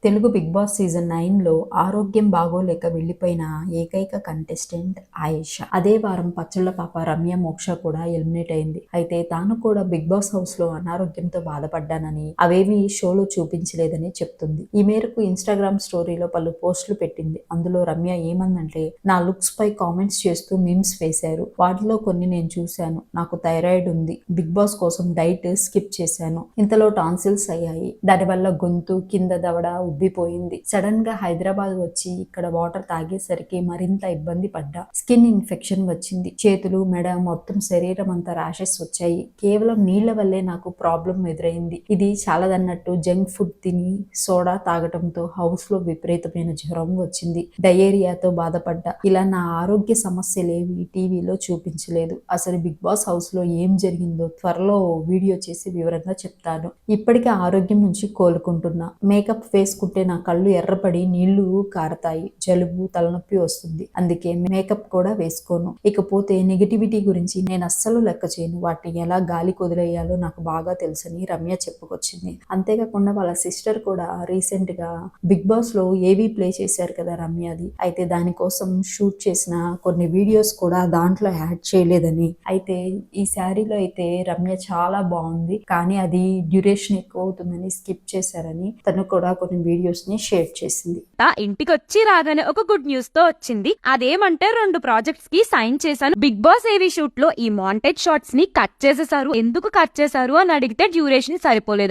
Telugu big boss season 9లో ఆరోగ్యం బాగోలేక వెళ్లిపోయిన ఏకైక contestant Ayesha. అదే వారం పచ్చళ్ల పాప రమ్య మోక్ష కూడా ఎలిమినేట్ అయింది. అయితే తాను కూడా బిగ్ బాస్ హౌస్ లో అనారోగ్యంతో బాధపడ్డానని, అవేవి షోలో చూపించలేదని చెప్తుంది. ఈ మేరకు ఇన్స్టాగ్రామ్ స్టోరీలో పలు పోస్టులు పెట్టింది. అందులో రమ్య ఏమందంటే, నా లుక్స్ పై కామెంట్స్ చేస్తూ మీమ్స్ వేశారు. వాటిలో కొన్ని నేను చూశాను. నాకు థైరాయిడ్ ఉంది. బిగ్ బాస్ కోసం డైట్ స్కిప్ చేశాను. ఇంతలో టాన్సిల్స్ అయ్యాయి. దానివల్ల గొంతు కింద దవడ ఉబ్బిపోయింది. సడన్ గా హైదరాబాద్ వచ్చి ఇక్కడ వాటర్ తాగేసరికి మరింత ఇబ్బంది పడ్డా. స్కిన్ ఇన్ఫెక్షన్ వచ్చింది. చేతులు, మెడ, మొత్తం శరీరం అంతా ర్యాషెస్ వచ్చాయి. కేవలం నీళ్ల వల్లే నాకు ప్రాబ్లం ఎదురైంది. ఇది చాలదన్నట్టు జంక్ ఫుడ్ తిని సోడా తాగటంతో హౌస్ లో విపరీతమైన జ్వరం వచ్చింది. డయేరియాతో బాధపడ్డా. ఇలా నా ఆరోగ్య సమస్యలేవి టీవీలో చూపించలేదు. అసలు బిగ్ బాస్ హౌస్ లో ఏం జరిగిందో త్వరలో వీడియో చేసి వివరంగా చెప్తాను. ఇప్పటికే ఆరోగ్యం నుంచి కోలుకుంటున్నా. మేకప్ వేసుకుంటే నా కళ్ళు ఎర్రపడి నీళ్లు కారతాయి. జలుబు, తలనొప్పి వస్తుంది. అందుకే మేకప్ కూడా వేసుకోను. ఇకపోతే నెగిటివిటీ గురించి నేను అస్సలు లెక్క చేయను. వాటిని ఎలా గాలి కొదిలేయాలో నాకు బాగా తెలుసని రమ్య చెప్పుకొచ్చింది. అంతేకాకుండా వాళ్ళ సిస్టర్ కూడా రీసెంట్ గా బిగ్ బాస్ లో ఏవీ ప్లే చేశారు కదా రమ్యది. అయితే దానికోసం షూట్ చేసిన కొన్ని వీడియోస్ కూడా దాంట్లో యాడ్ చేయలేదని. అయితే ఈ శారీలో అయితే రమ్య చాలా బాగుంది, కానీ అది డ్యూరేషన్ ఎక్కువ అవుతుందని స్కిప్ చేశారని తను కూడా కొన్ని వీడియోస్ ని షేర్ చేసింది. ఇంటికొచ్చి రాగానే ఒక గుడ్ న్యూస్ తో వచ్చింది. అదేమంటే 2 ప్రాజెక్ట్స్ కి సైన్ చేశాను. బిగ్ బాస్ ఏవీ షూట్ లో ఈ మాంటేజ్ షార్ట్స్ ని కట్ చేసేసారు. ఎందుకు కట్ చేశారు అని అడిగితే డ్యూరేషన్ సరిపోలేదు.